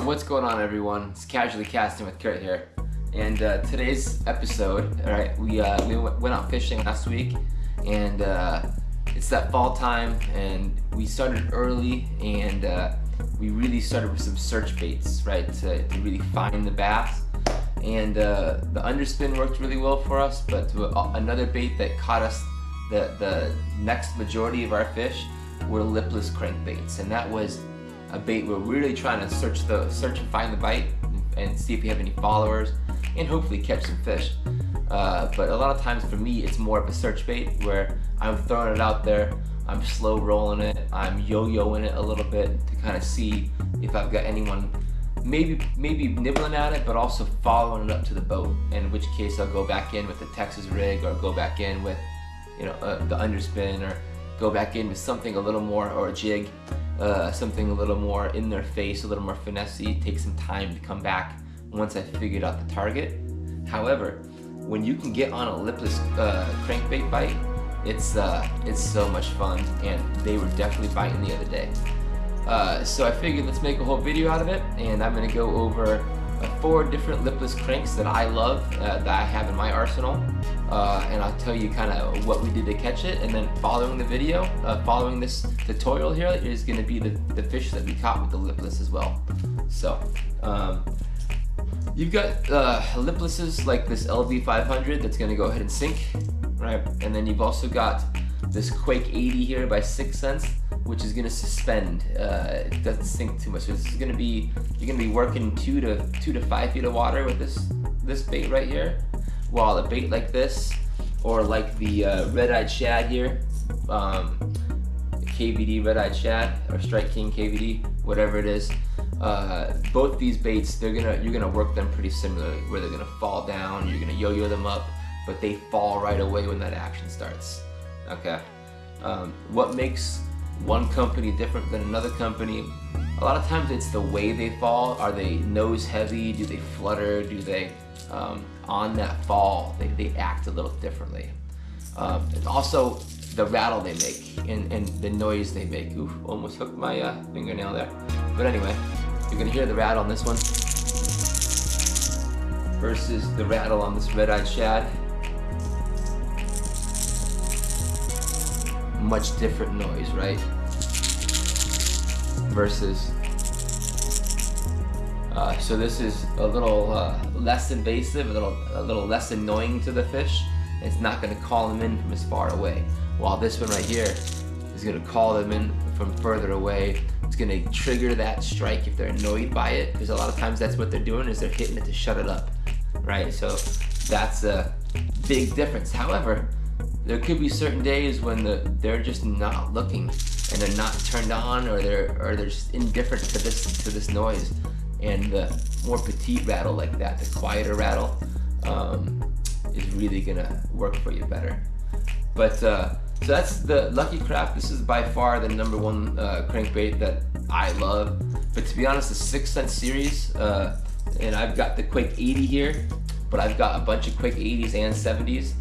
What's going on, everyone? It's Casually Casting with Kurt here, and today's episode, all right, we went out fishing last week, and it's that fall time, and we started early, and we really started with some search baits, right, to really find the bass, and the underspin worked really well for us, but another bait that caught us the next majority of our fish were lipless crankbaits, and that was a bait where we're really trying to search and find the bite and see if we have any followers and hopefully catch some fish. But a lot of times for me, it's more of a search bait where I'm throwing it out there, I'm slow rolling it, I'm yo-yoing it a little bit to kind of see if I've got anyone maybe nibbling at it, but also following it up to the boat, in which case I'll go back in with the Texas rig, or go back in with the underspin, or go back in with something a little more, or a jig, something a little more in their face, a little more finessey. Take some time to come back once I figured out the target. However, when you can get on a lipless crankbait bite, it's so much fun, and they were definitely biting the other day. So I figured let's make a whole video out of it, and I'm going to go over 4 different lipless cranks that I love, that I have in my arsenal, and I'll tell you kind of what we did to catch it, and then following the video, following this tutorial here, is going to be the fish that we caught with the lipless as well. So you've got liplesses like this LV500 that's going to go ahead and sink, right? And then you've also got this Quake 80 here by 6 cents, which is going to suspend. It doesn't sink too much. So this is going to be, you're going to be working 2 to 5 feet of water with this bait right here, while a bait like this, or like the red-eyed shad here, KVD red-eyed shad, or Strike King KVD, whatever it is, both these baits, you're gonna work them pretty similarly, where they're gonna fall down, you're gonna yo-yo them up, but they fall right away when that action starts. Okay. What makes one company different than another company? A lot of times it's the way they fall. Are they nose heavy? Do they flutter? Do they on that fall they act a little differently? And also the rattle they make and the noise they make. Oof, almost hooked my fingernail there. But anyway, you're gonna hear the rattle on this one versus the rattle on this red-eyed shad. Much different noise, right? Versus so this is a little less invasive, a little less annoying to the fish. It's not going to call them in from as far away, while this one right here is going to call them in from further away. It's going to trigger that strike if they're annoyed by it, because a lot of times that's what they're doing, is they're hitting it to shut it up, right? So that's a big difference. However, there could be certain days when they're just not looking, and they're not turned on, or they're just indifferent to this noise. And the more petite rattle like that, the quieter rattle, is really gonna work for you better. But so that's the Lucky Craft. This is by far the #1 crankbait that I love. But to be honest, the 6 cent series, and I've got the Quake 80 here, but I've got a bunch of Quake 80s and 70s.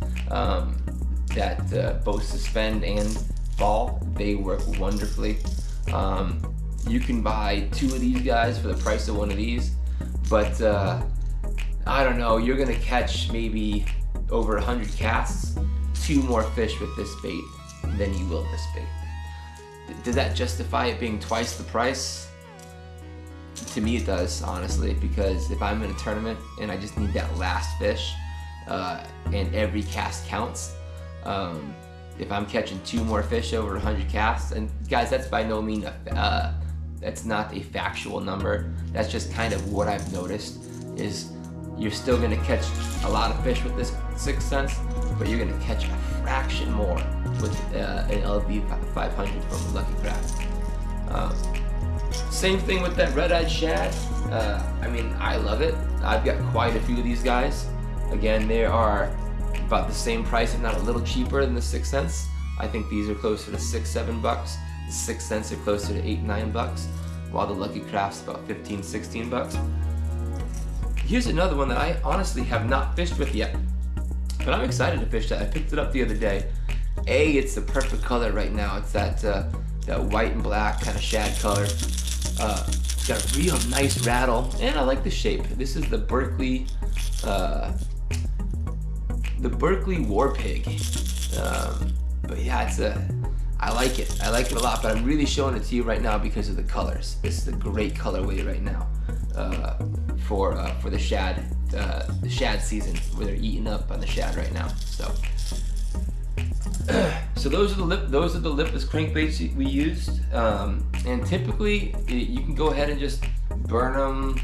That both suspend and fall. They work wonderfully. You can buy 2 of these guys for the price of 1 of these, but I don't know, you're gonna catch maybe over 100 casts, 2 more fish with this bait than you will this bait. Does that justify it being twice the price? To me it does, honestly, because if I'm in a tournament and I just need that last fish, and every cast counts, if I'm catching 2 more fish over 100 casts, and guys, that's by no means that's not a factual number. That's just kind of what I've noticed, is you're still gonna catch a lot of fish with this 6 cents, but you're gonna catch a fraction more with an LV500 from Lucky Craft. Same thing with that red-eyed shad. I mean, I love it. I've got quite a few of these guys. Again, they are about the same price, if not a little cheaper than the 6 cents. I think these are closer to $6-7. The 6 cents are closer to $8-9, while the Lucky Craft's about $15-16. Here's another one that I honestly have not fished with yet, but I'm excited to fish that. I picked it up the other day. It's the perfect color right now. It's that white and black kind of shad color. Got a real nice rattle, and I like the shape. This is the Berkley warpig. But yeah, I like it. I like it a lot, but I'm really showing it to you right now because of the colors. This is a great colorway right now for the shad season, where they're eating up on the shad right now. So those are the lipless crankbaits we used, and typically you can go ahead and just burn them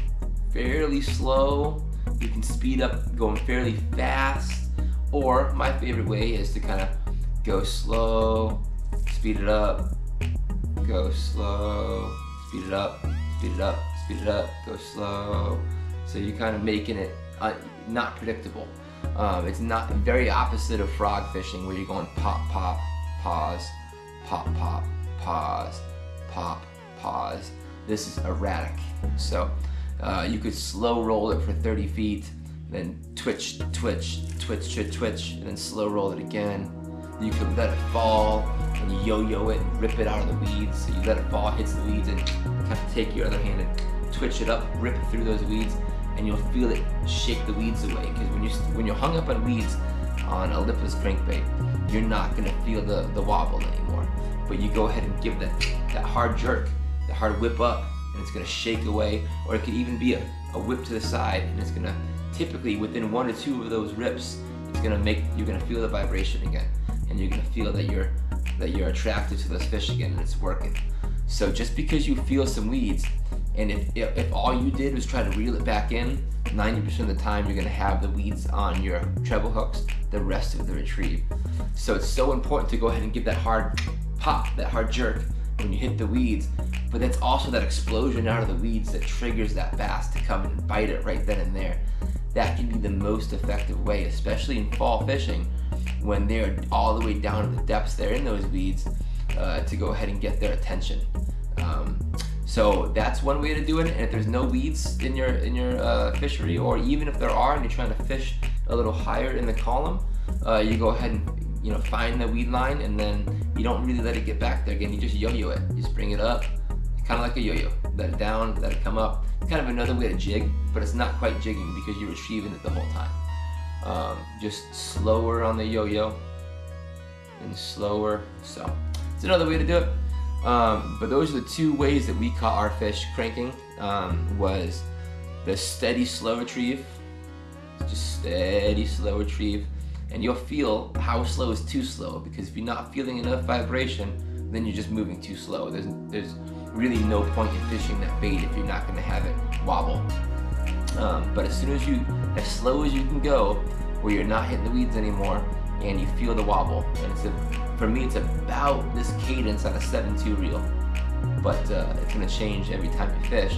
fairly slow. You can speed up going fairly fast, or my favorite way is to kind of go slow, speed it up, go slow, speed it up, speed it up, speed it up, go slow. So you're kind of making it not predictable. It's not very opposite of frog fishing, where you're going pop, pop, pause, pop, pop, pause, pop, pause. This is erratic. So you could slow roll it for 30 feet, then twitch, twitch, twitch, twitch, twitch, and then slow roll it again. You could let it fall and you yo-yo it and rip it out of the weeds. So you let it fall, hits the weeds, and kind of take your other hand and twitch it up, rip it through those weeds, and you'll feel it shake the weeds away. Because when you're hung up on weeds on a lipless crankbait, you're not gonna feel the wobble anymore. But you go ahead and give that hard jerk, the hard whip up, and it's gonna shake away. Or it could even be a whip to the side, and it's gonna, typically within 1 or 2 of those rips, you're gonna feel the vibration again, and you're gonna feel that you're attracted to those fish again, and it's working. So just because you feel some weeds, and if all you did was try to reel it back in, 90% of the time you're gonna have the weeds on your treble hooks the rest of the retrieve. So it's so important to go ahead and give that hard pop, that hard jerk when you hit the weeds, but that's also that explosion out of the weeds that triggers that bass to come and bite it right then and there. That can be the most effective way, especially in fall fishing, when they're all the way down to the depths they're in those weeds, to go ahead and get their attention. So that's one way to do it. And if there's no weeds in your fishery, or even if there are and you're trying to fish a little higher in the column, you go ahead and find the weed line, and then you don't really let it get back there again. You just yo-yo it. You just bring it up, kind of like a yo-yo. Let it down, let it come up. Kind of another way to jig, but it's not quite jigging because you're retrieving it the whole time. Just slower on the yo-yo and slower. So it's another way to do it. But those are the 2 ways that we caught our fish cranking. Was the steady slow retrieve, just steady slow retrieve, and you'll feel how slow is too slow, because if you're not feeling enough vibration, then you're just moving too slow. There's really no point in fishing that bait if you're not going to have it wobble. But as slow as you can go, where you're not hitting the weeds anymore, and you feel the wobble, and for me it's about this cadence on a 7-2 reel, but it's going to change every time you fish.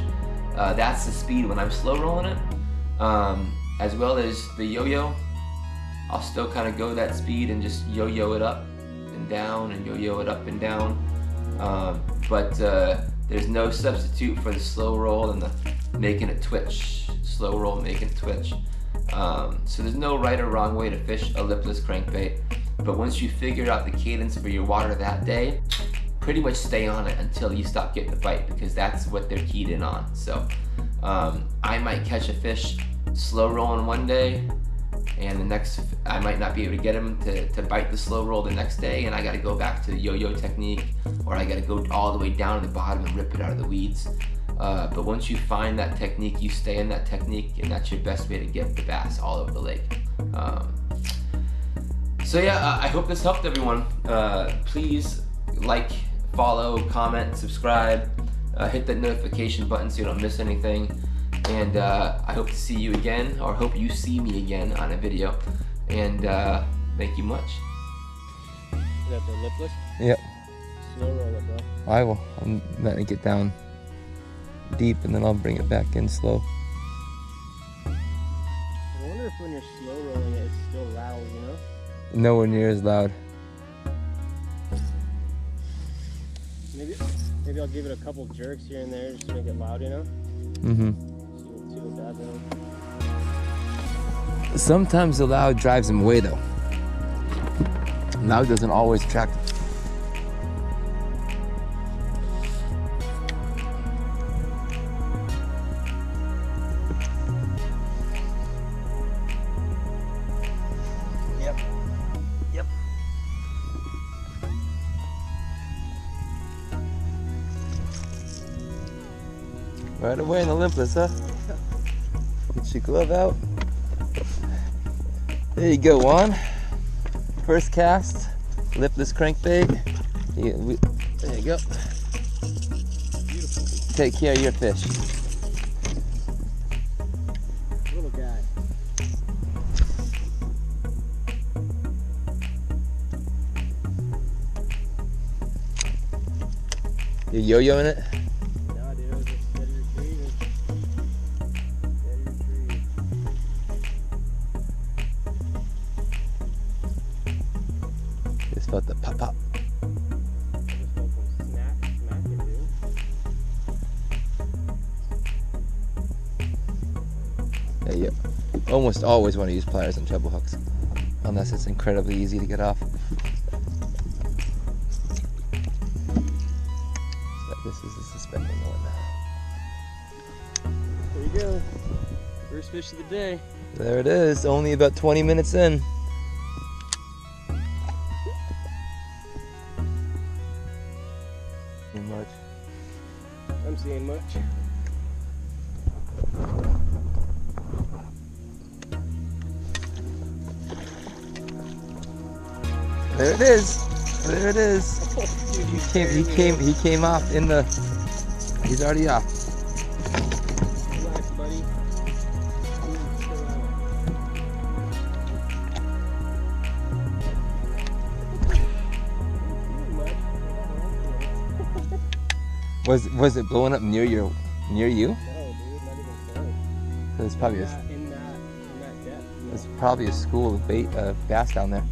That's the speed when I'm slow rolling it, as well as the yo-yo. I'll still kind of go that speed and just yo-yo it up and down and yo-yo it up and down, but there's no substitute for the slow roll and the making it twitch, slow roll making it twitch. So there's no right or wrong way to fish a lipless crankbait, but once you figure out the cadence for your water that day, pretty much stay on it until you stop getting the bite, because that's what they're keyed in on. So I might catch a fish slow rolling one day, and the next I might not be able to get him to bite the slow roll the next day, and I got to go back to the yo-yo technique, or I got to go all the way down to the bottom and rip it out of the weeds. But once you find that technique, you stay in that technique, and that's your best way to get the bass all over the lake. So yeah, I hope this helped everyone. Please like, follow, comment, subscribe, hit that notification button so you don't miss anything. And I hope to see you again, or hope you see me again on a video. And thank you much. Is that the lipless? Yep. Slow roll it, bro. I will. I'm letting it get down deep, and then I'll bring it back in slow. I wonder if when you're slow rolling it, it still rattles, you know? Nowhere near as loud. Maybe I'll give it a couple jerks here and there just to make it loud, you know? Mm-hmm. See what that does. Sometimes the loud drives him away, though. Loud doesn't always attract him. Right away in the Lipless, huh? Get your glove out. There you go, Juan. First cast, Lipless crankbait. There you go. Beautiful. Take care of your fish. Little guy. You yo-yoing it? No, dude, it was just steady retrieving. Steady retrieve. Just felt the pop pop. I just felt some smack it, dude. Yeah, you almost always want to use pliers on treble hooks, unless it's incredibly easy to get off. This is the suspending one. There you go. First fish of the day. There it is, only about 20 minutes in. Not much. I'm seeing much. There it is. There it is. Dude, He came off in the. He's already off. Relax, buddy. Was it blowing up near you? No, dude, not even close. So it's probably In that depth. it's probably a school of bass down there.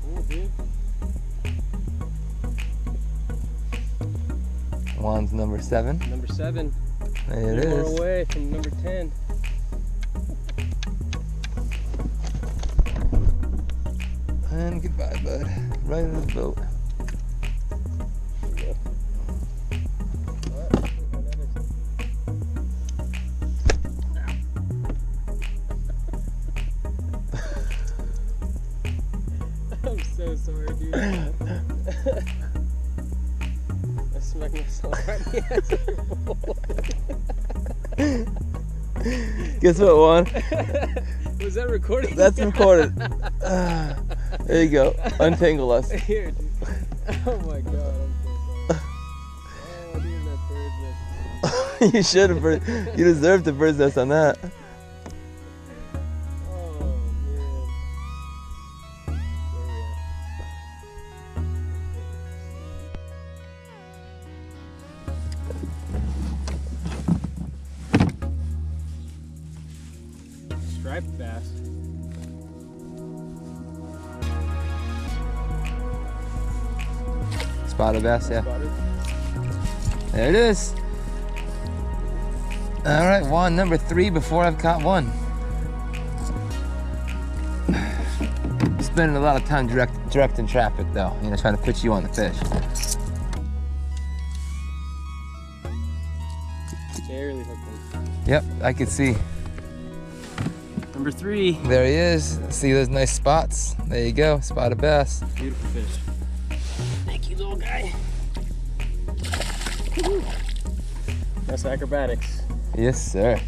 Cool, dude. Juan's number 7. Number 7. There it One more is. away from number 10. And goodbye, bud. Right in the boat. I'm so sorry, dude. I smacked myself right in the ass with your Guess what, Juan? bowl. Was that recording? That's recorded. There you go. Untangle us. Here, dude. Oh my god, I'm so sorry. Oh, dude, that bird's nest. You should have. You deserved a bird's nest on that. Oh, man. Striped bass. Spotted bass, yeah. Spotted. There it is. All right, Juan, number 3 before I've caught one. Spending a lot of time directing traffic though, trying to put you on the fish. Barely hooked him. Yep, I could see. Number 3. There he is. See those nice spots? There you go, spotted bass. Beautiful fish. Thank you, little guy. Woo. That's acrobatics. Yes, sir.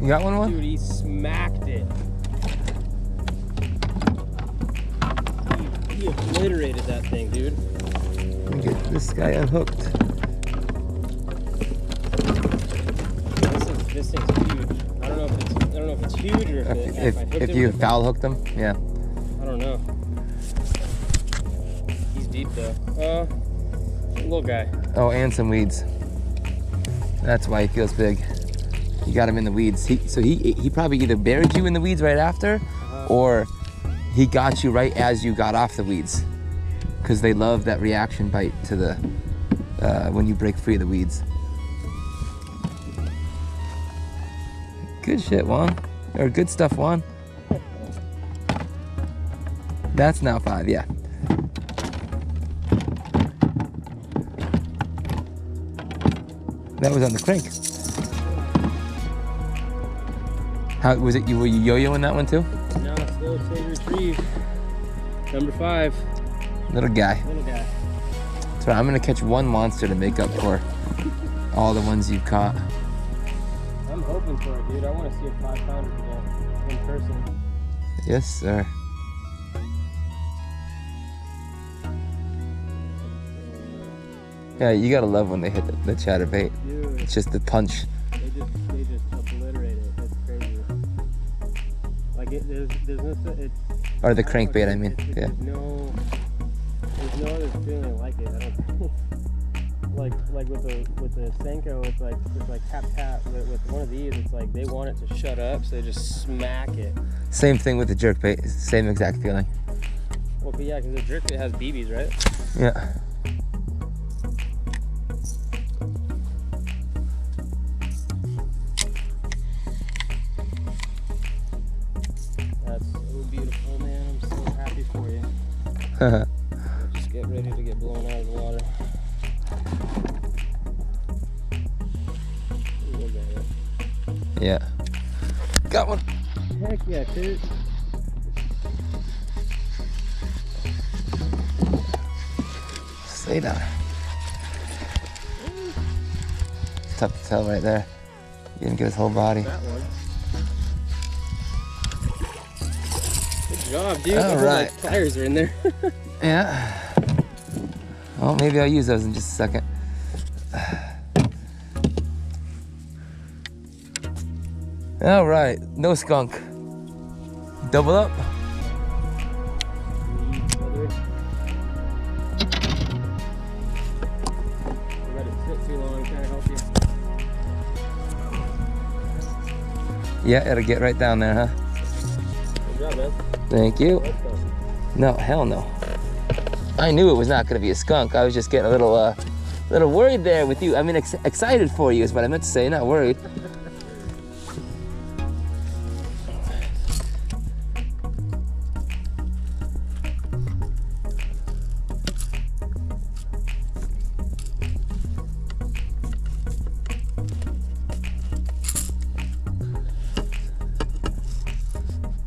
You got one? Dude, he smacked it. He obliterated that thing, dude. Let me get this guy unhooked. This thing's huge. I don't know if it's huge or If you foul hooked him, yeah. I don't know. He's deep though. Little guy. Oh, and some weeds. That's why he feels big. You got him in the weeds. So he probably either buried you in the weeds right after, or he got you right as you got off the weeds, because they love that reaction bite to the when you break free of the weeds. Good shit, Juan. Or good stuff, Juan. That's now 5, yeah. That was on the crank. How was it? Were you yo-yoing that one too? No, slow, steady retrieve. Number 5. Little guy. Little guy. That's right. I'm gonna catch one monster to make up for all the ones you've caught. I'm hoping for it, dude. I want to see a 5-pounder today in person. Yes, sir. Yeah, you gotta love when they hit the chatterbait. Dude, It's just the punch. they just obliterate it. It's crazy. Like there's no it's. Or the I don't know, crankbait, I mean. it's- Yeah. There's no other feeling like it. I don't think. like with the Senko, it's like tap tap. With one of these, it's like they want it to shut up, so they just smack it. Same thing with the jerkbait. Same exact feeling. Well, but yeah, because the jerkbait has BBs, right? Yeah. That's so beautiful, man. I'm so happy for you. Just get ready to get blown out of the water. Look at it. Yeah. Got one. Heck yeah, dude. Stay down. It's tough to tell right there. You didn't get his whole body. That one. Good job, dude. All right. My pliers are in there. Yeah. Well, maybe I'll use those in just a second. All right, no skunk. Double up. Let it sit too long. Can I help you? Yeah, it'll get right down there, huh? Good job, man. Thank you. Let's go. No, hell no. I knew it was not going to be a skunk. I was just getting a little worried there with you. I mean, excited for you is what I meant to say, not worried.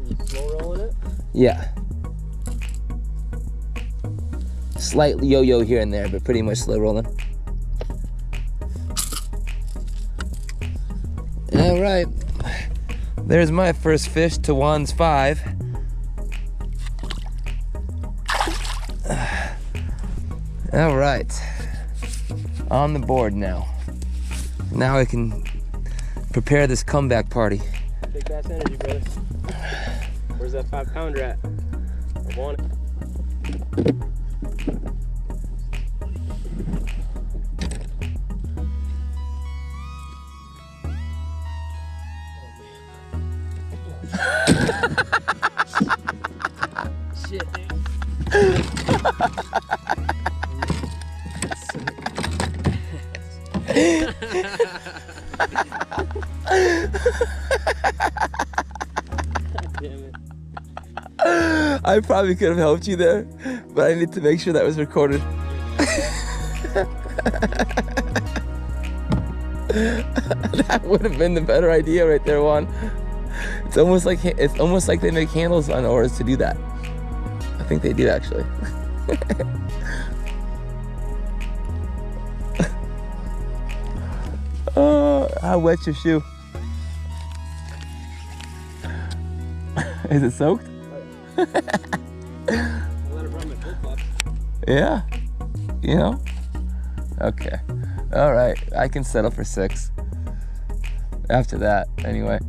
You slow rolling it? Yeah. Slight yo-yo here and there, but pretty much slow rolling. All right. There's my first fish to Juan's 5. All right. On the board now. Now I can prepare this comeback party. Big bass energy, brothers. Where's that 5-pounder at? I want it. Shit, dude. Damn it. I probably could have helped you there, but I need to make sure that was recorded. That would have been the better idea right there, Juan. It's almost like they make handles on oars to do that. I think they do actually. Oh, how wet's your shoe? Is it soaked? Let it run my flip-flops. Yeah. You know? Okay. All right. I can settle for 6. After that, anyway.